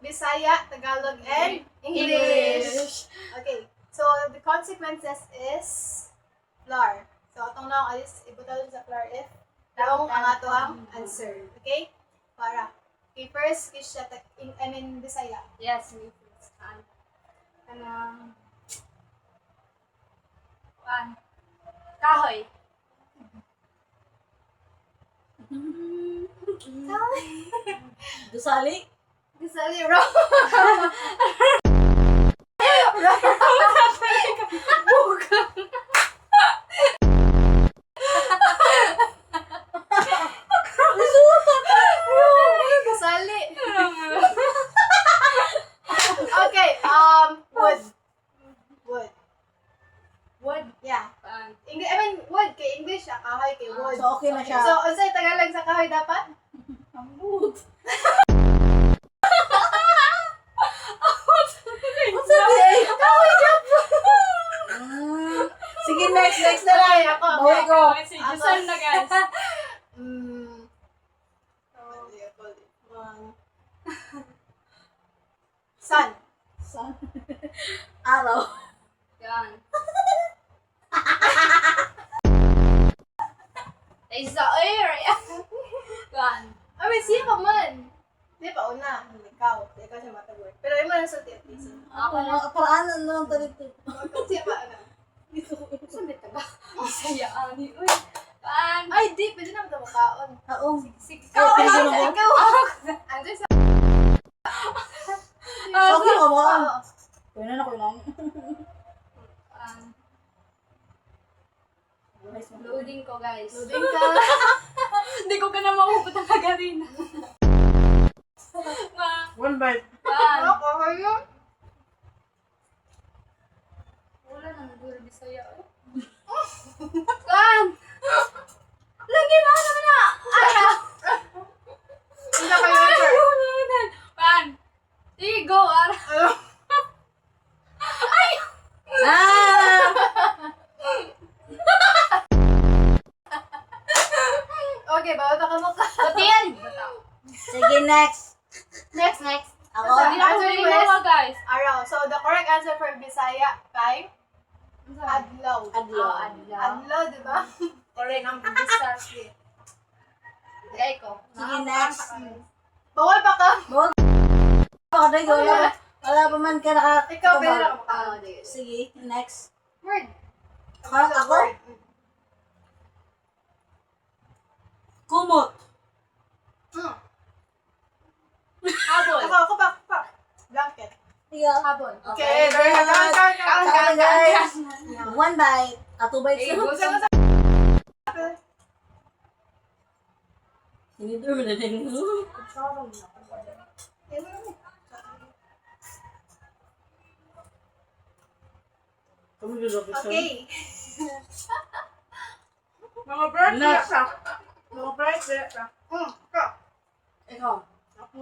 Bisaya, Tagalog, and English. Okay. So, the consequences is floor. So, atong na alis, ibutal sa floor if daong ang ato ang answer. Okay? Para. Okay, first is siya, Bisaya. Yes, me first. Kanang... Kahoy. Gusali? Bisaya, wrong. Kasali. Okay, wood. Wood. Wood. Yeah. Wood kay English, kahoy kay wood. So, okay na siya. So, unsay Tagalog sa kahoy dapat? Ambot. Sige, next na lang. Okay, ako. Bawi ko. Si Jusan na guys. Sun. Sun. Araw. Yan. Isa air. Yan. Siya ka man. Di pa una. Ikaw siya matagod. Pero yung mga nasulti at least. Ako na, paraan na lang talito. Siya pa, Sumit ka ba? Masaya ani. Uy. Yan. Ay, di. Pwede naman ito makaon. Oo. Sige. Ikaw. Ikaw. Andun sa... Okay, ka mo. Oo. Pwede na ko lang. Loading ko guys. Loading ka. Hindi ko ka na maubot ang agarin. One bite. Yan. Ako, kayo. Wala nang guro Bisaya. Kan. Lagi mo naman na. Hindi na kayo answer. Kan. Sige, go. Ano? Ah! Okay, bawat ako mo ka. Batin. Sige, next. Next. Ako. Hindi na ako Answer bilhin West. guys. Araw. So, the correct answer for Bisaya, kay Adlaw. Adlaw. Adlaw, di ba? Correct ang stars din. Gay ko. Sige, next. Bawal pa ka. Ako, day, wala pa man ka naka... Ikaw, pwede na ka Ah, makaon. di. Sige, next. Word. Ako? Word. Kumot. Habol. Ako pa. Blanket. Sige. Habol. Okay, very good. Count, guys. One bite. Two bites Okay, na. go sa Sinidor mo na din. Okay. mga birthday. Next. Mga birthday. Ikaw. Ikaw. Ako.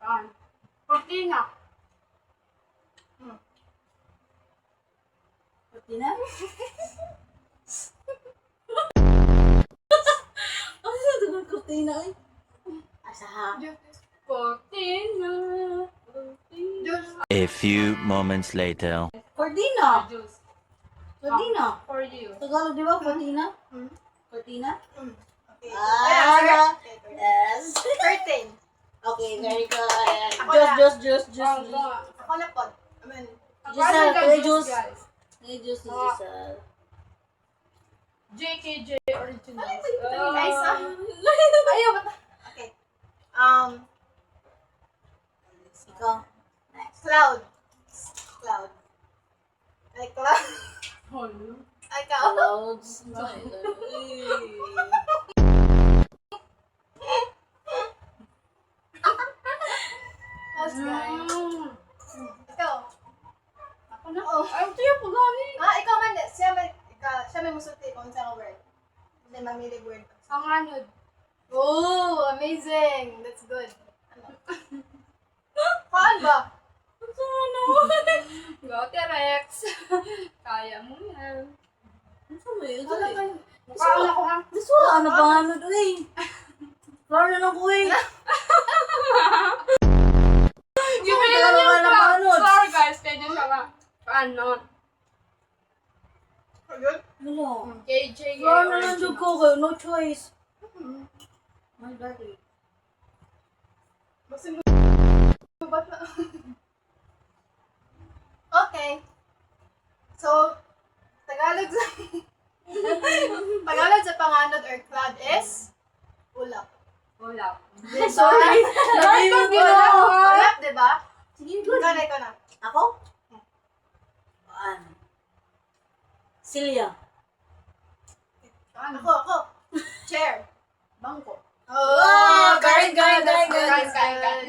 Kan. Cortina. Pati na? Ano sa dugang kurtina eh? Asa ha? Cortina. A few moments later. Kurtina! Juice. Kurtina! For you. Tagalog di ba? Kurtina? Kurtina? Okay. Ah! Okay, Yes! curtain. Okay, very good. Ako na. Juice. Ako na po. Giselle, kaya juice. Guys. Kaya juice ni Giselle. JKJ original. Guys, ayaw ba? Okay. Ikaw. Cloud. Like cloud. Hello. Ay, ikaw. Clouds. How's guys? Ikaw. Ako na. Oo. Ay, ito yung pagani. Ikaw man. Siya may musulti kung saan word. Hindi mamilig word. Ang anod. Oh, amazing. That's good. Kaan ba? Ano? Go, T-Rex. Kaya mo yan. Ano ba yun? Wala ba yun? Mukhaan ako ha. Gusto ko, ano ba nga nun eh? Flower na lang ko eh. Ano? Ayun. Wala. KJ. Floor na lang dyan ko kayo. No choice. My daddy. Basin mo. Ba't na? Okay. So, Tagalog sa... Tagalog sa panganod or cloud is... Ulap. Wala. Sorry. Ulap, ulap, diba? Sige, Ikaw na. Ako? Celia. Ako. Chair. Bangko. Oh, very good. Very That's good. good. Kain.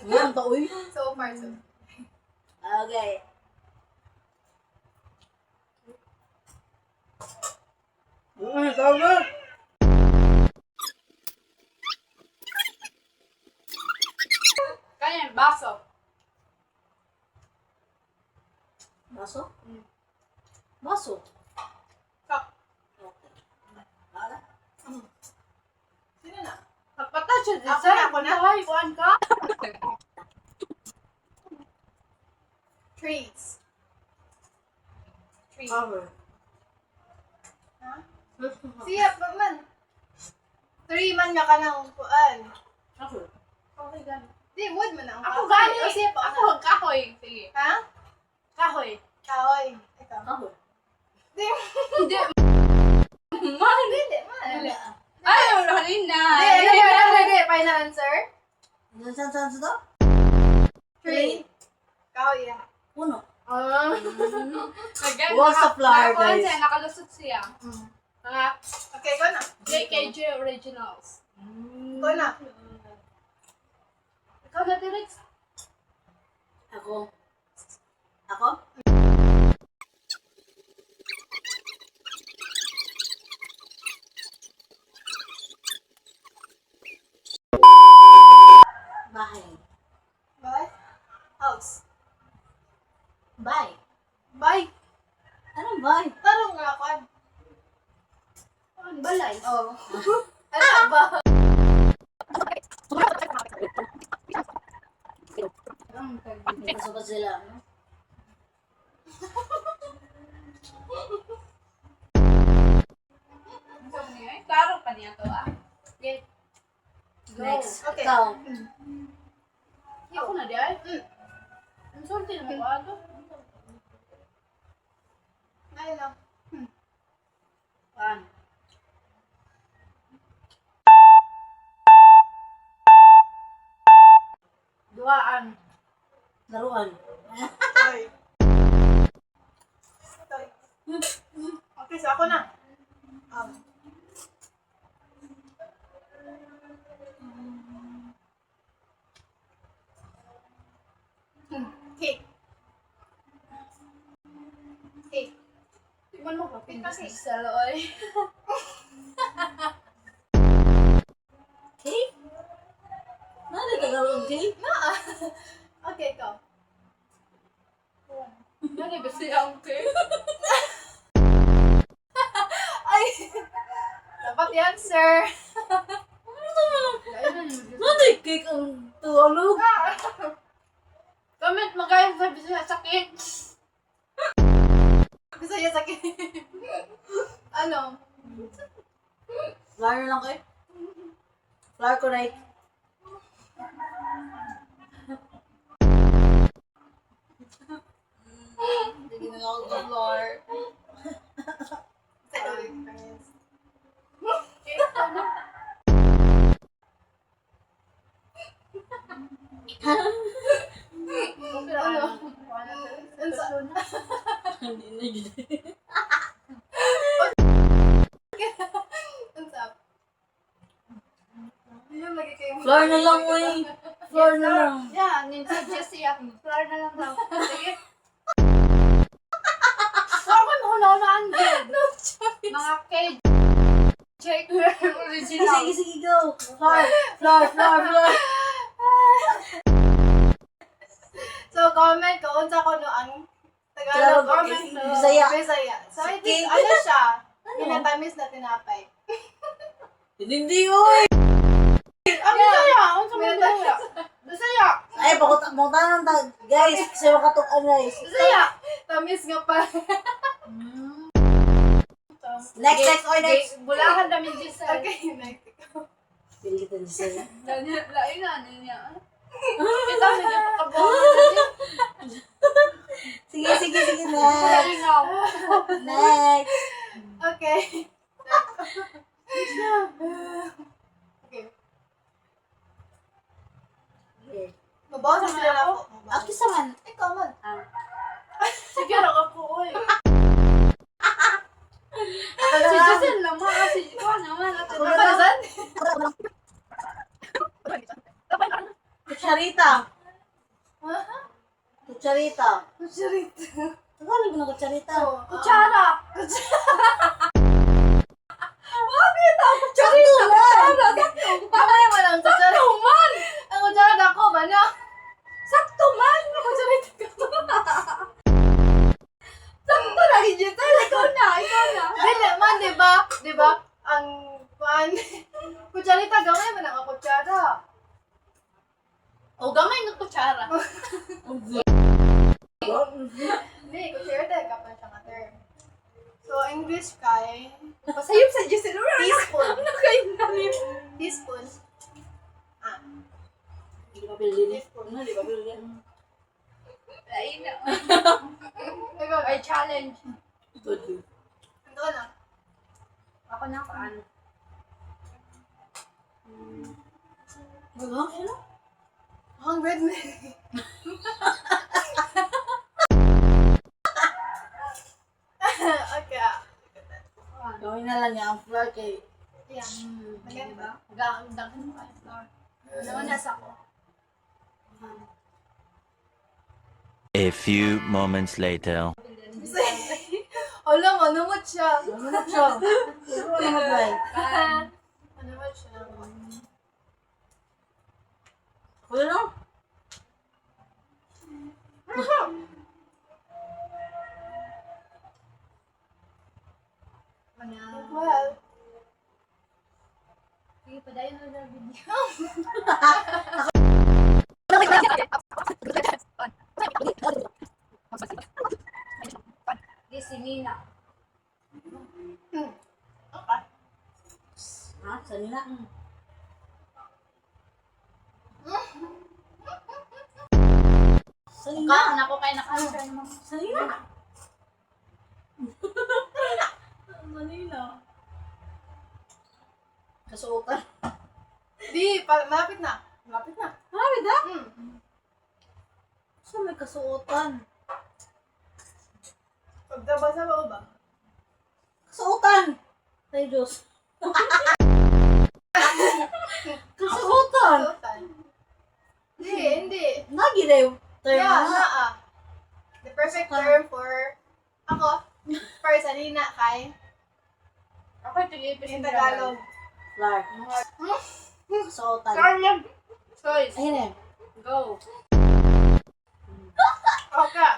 Yan, taoy. So far, so. Okay. Tama. Kaya baso. Baso? Baso. Cup. Okay. Wala. Sino na? Pagpata siya din. Ako na. Ay, kuhan ka? Trees. Trees. Cover. Ha? Siya pa man. 3 man nga ka ng kuan. Cover. Okay, gano'n. Di, wood man ang Ako kahoy. gani. O siya pa. Ako, kahoy. Sige. Ha? Kahoy. Kahoy. Ikaw. Cover. Di. Hindi. Dili man. Dili. Ay, wala rin na. Di. Final answer? Saan to? Tree. Kahoy yan. Puno. What's the flower, guys? Nakalusot siya. Mga Okay, ikaw na. JKJ Originals. Ikaw na. Ikaw na, Direk. Ako. Ako? Bahay. Bye. House. Bye. Bye. Anong bye? Tarong nga kuan. Balay. Oh. Ano ba? Gusto ba sila? No? Klaro pa niya to, ah. Okay. Go. Next. Okay. Ikaw. Ako na, di ay? Ang sulti na mo, ano? Ay lang. Pan. Duaan. Laruan. Toy. Toy. Okay, so ako na. Cake. Cake. Tingnan mo pa, Kasi- sa looy. Cake? Nani Tagalog cake? Okay, go. Ano ba siya ang cake? Ay! Dapat yan, sir. Nani cake ang Tagalog? Comment mo kayo sabi siya sa cake. Gusto niya sa cake. Ano? Flower na lang kayo. Flower ko right. Hindi na ako sa floor. Ano? Hindi na yun. What's up? Yung lagi kayo. Floor na lang, uy. Floor na lang. Yeah, nag-suggest siya. Floor na lang daw. Sige. Floor ko na good. No choice. Mga cake. Cake Sige, original. sige, sige, go. Floor, floor, floor, floor. So, comment kung unsa ko no ang Tagalog, Tagalog comment okay, no. Bisaya. Bisaya. So, I think, Cake. ano siya? Pinatamis na tinapay. Hindi, uy. Ang Bisaya! Ang sa mga Bisaya. Bisaya! Ay, pakutak mo tanong. Guys, kasi makatukan guys. Saya! Tamis nga pa. Next, oy, next. Bulahan namin Giselle. Okay, next. Pili ka sa'yo. Lain na niya. Kita mo niya pagkabawa. Sige, next. Ikaw. Next. Okay. Okay. Okay. Mabawas na sila ako. Aki saman. Ikaw man. Sige, ako oy. Ako Si na. Giselle naman kasi ikaw naman. Ako na. Kutsarita. Kutsarita. Kutsarita. Tagalog na kutsarita. Kutsara. Sakto lang. Mamaya mo lang kutsara. Sakto man! Ang kutsara na ako, bana. Sakto man! Kutsarita ka. Sakto lagi Giselle. Ikaw na. Dili man, di ba? Di ba? Ang kuan. Kutsarita, gamay man ang kutsara. O gamay ng kutsara. Hindi, kutsarita, kapan siya nga term. So, English kay Pasayop sa Giselle. teaspoon. Ano kayo nalim? Teaspoon. Di ba pili? Ano, di ba pili? Lain na. Ikaw, Ay, challenge. Good. ito ka na. Ako na kaan. Ano? Ano? 100 minutes. Okay. Gawin na lang niya ang floor kay... Yeah. Maganda. Gagdagan mo kayo, Flor. Naman nasa ko. A few moments later. Hala, manumot siya. Ano na siya? Ano na mag-try? Manumot siya. Kuya no? Well, Sige, padayon na lang video. Di si Nina. okay. Ha? Sanina? Sanina? Kaan ako kayo naka-answer naman. Sanina? Sanina? Kasuotan. Di, malapit na. Malapit na. Marami na? Hmm. Saan may kasuotan? Pagdabasa ba ba? Kasuotan! Ay, Diyos. Kasuotan! Suotan. Hindi, hindi. Lagi na yung term Yeah, na. The perfect term for ako, for sanina kay Ako tigipis in Tagalog. Clark. Kasuotan. Carmen. Choice. Ayun eh. Go. Okay.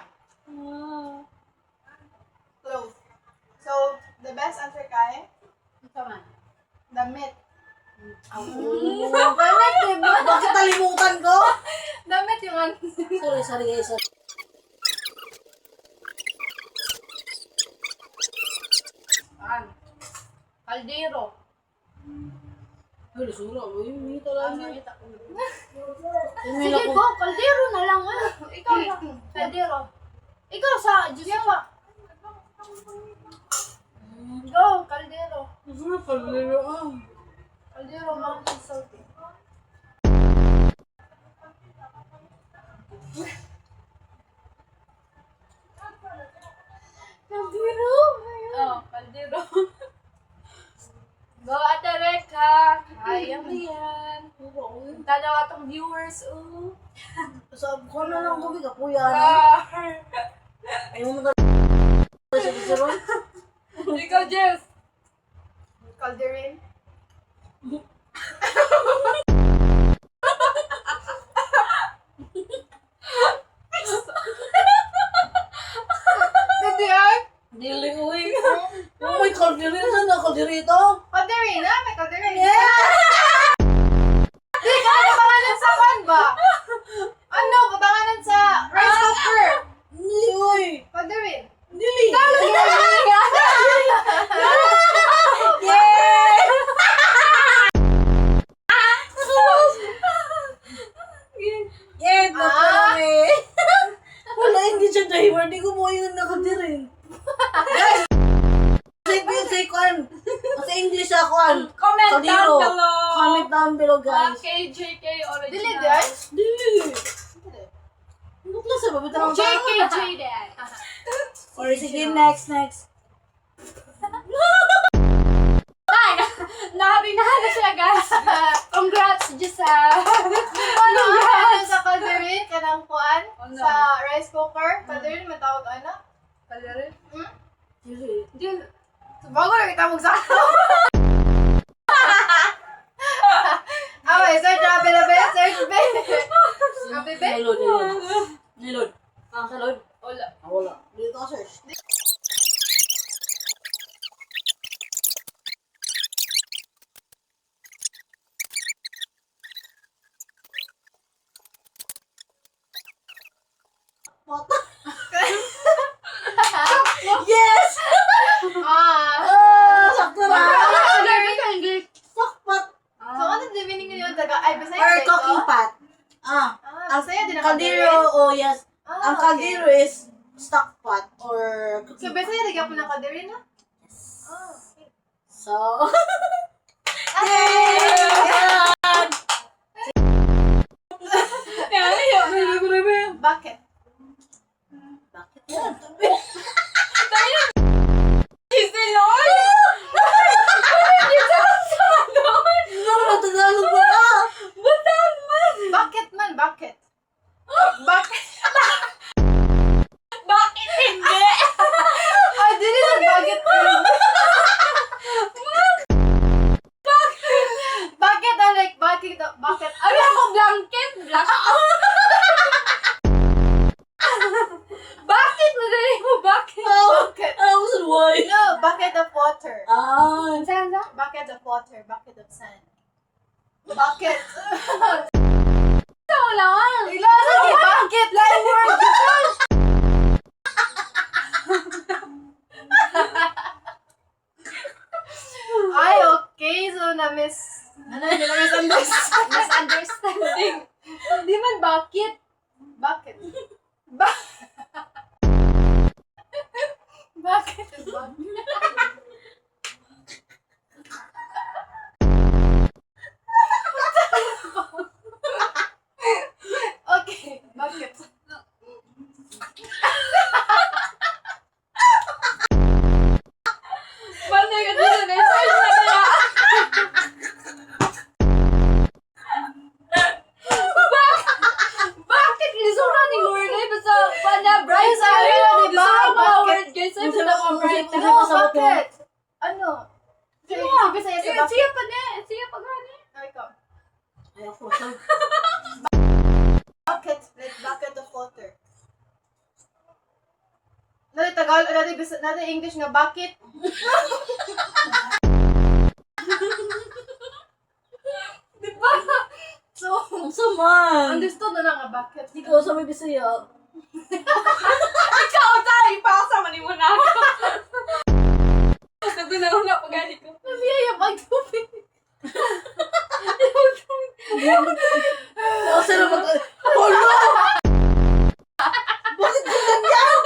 Close. So, the best answer kay Ito man. damit. Bakit, diba? Bakit nalimutan ko? Damit yung Sorry guys. Kaan. Kaldero. Ay, sura. Uy, hindi talaga. Sige, go. Kaldero na lang. Ikaw na. Kaldero. Ikaw sa Giuseppe. Go, kaldero. Sura, palero. Kaldero, mountain salty. Kaldero. Oh, kaldero. Go, Ate Reka. Kaya mo yan. Tanaw atong viewers, oh. Sabi ko na lang kami kapuya. Ayaw mo na sa Dijeron. Ikaw, Jess. Calderin. Hindi ay. Dili, uy. Oh my God, dili na kalderito. Calderin, ha? May calderin. Yeah! Di ka na pangalan sa kan ba? Ano? Patanganan sa rice guys. KJK original. Dili, guys. Dili. Ano klase ba? Bitaw ang JKJ dad. Or sige, next. Ay, nabinahan na siya, guys. Congrats, Giselle. Ano sa kalderin, kanang kuan, Ano? sa rice cooker, kalderin, matawag ano? Kalderin? Dili. Bago na kita magsakto. Okay, search na be, search be. Abi be? Nilod. Ah, kalod. Wala. Wala. Dito ka search. What? Yes! Sakto na! Kalderin ka English. Sakpat! So, ano din meaning yun? Ay, Bisaya Or ba ito? cooking pot. Ang Bisaya din ang Kaldero, oh yes. Ang okay. kaldero is stock pot or So, cooking pot. Bisaya din ako ng kalderin, no? Okay. So, Bucket. bakit yan? Ano, Tagalog ba na? Bucket man, bucket. Bucket. Bakit hindi? Ay, dili na bucket. Bucket, like, bucket. Ano ako, blanket? Bakit? Madali mo, bakit? Bucket. I was why? No, bucket of water. Saan sa? Bucket of water, bucket of sand. Bucket. Ikaw lang. Ilasa ni bucket, line word. Ay, okay. So, na-miss. Ano yun? Na-misunderstand. Misunderstanding. Hindi man bakit. Bucket. Bucket. Okay, bucket. Paano ka dito na? Search na kaya. Bakit? Lisura ni Lord eh. Basta pana bright Ay, sabi na, di ba? Lisura mga Bakit? word guys. Ay, basta mga bright na. No, bucket. Ano? Sige, Bisaya sa bucket. Siya pa na. Siya pa gani. Ay, ikaw. Ay, ako. Bucket, like bucket of water. Nari Tagalog, nari English nga bucket. Diba? So, Ang saman. understood na lang nga bucket. Ikaw sa may Bisaya. Ikaw tayo. Ipakasama ni mo na ako. Naguna-una pa gani ko. Nabiyaya pag-tubig. Ako sa naman. Oh no! Bakit ko ganyan?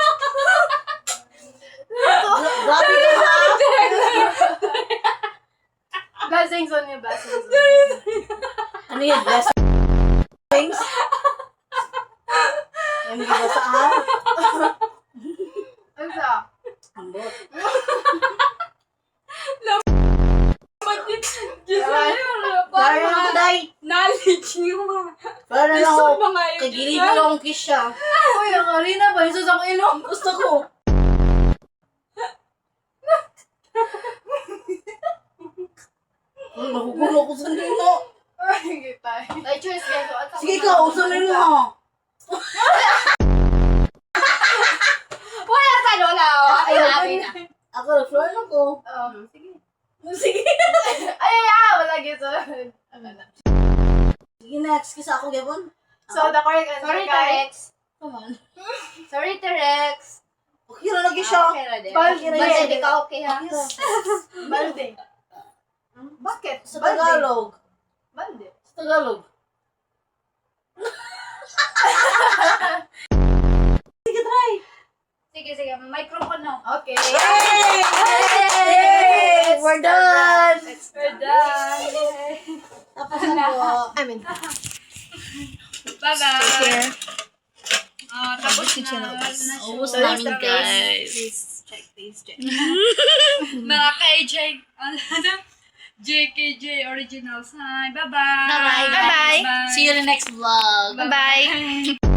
Grabe ka ha? Blessings on you, blessings on you. Ano yan? Blessings? Yung hindi ba saan? Ano sa? Ambot. Parang ako day. Knowledge niyo. Parang Gusto ako. mga yun. Kagilid ko lang kiss siya. Uy, ang arena ba? Isus ang ilong. Gusto ko. Ay, nahugulo ko sa nino. Ay, tayo. Like choice guys. Sige ikaw, usamin mo ha. Wala ka lola. Ay, nabi na. Ako, floor na ko. Sige. Sige. Ay, wala gito. Ano na. Sige, next. Kisa ako, Gavon. So, the correct answer, Sorry, guys. Terex. Come on. Sorry, Terex. Okay na lagi siya. Okay na din. Balde. Balde, di ka okay ha? Balde. Bucket. Sa Balde. Tagalog. Balde. Sa Tagalog. Sige, try. Sige, sige. Microphone na. Okay. Yay! Yay! We're done! It's We're done. Tapos Asan po? I mean, Bye-bye. take care. Tapos Kitchen na. ubos. Ubus So, namin, here's the guys. face. Please check. Mga KJ, JKJ Originals. Hi, bye-bye. Bye-bye. Bye. See you in the next vlog. Bye-bye.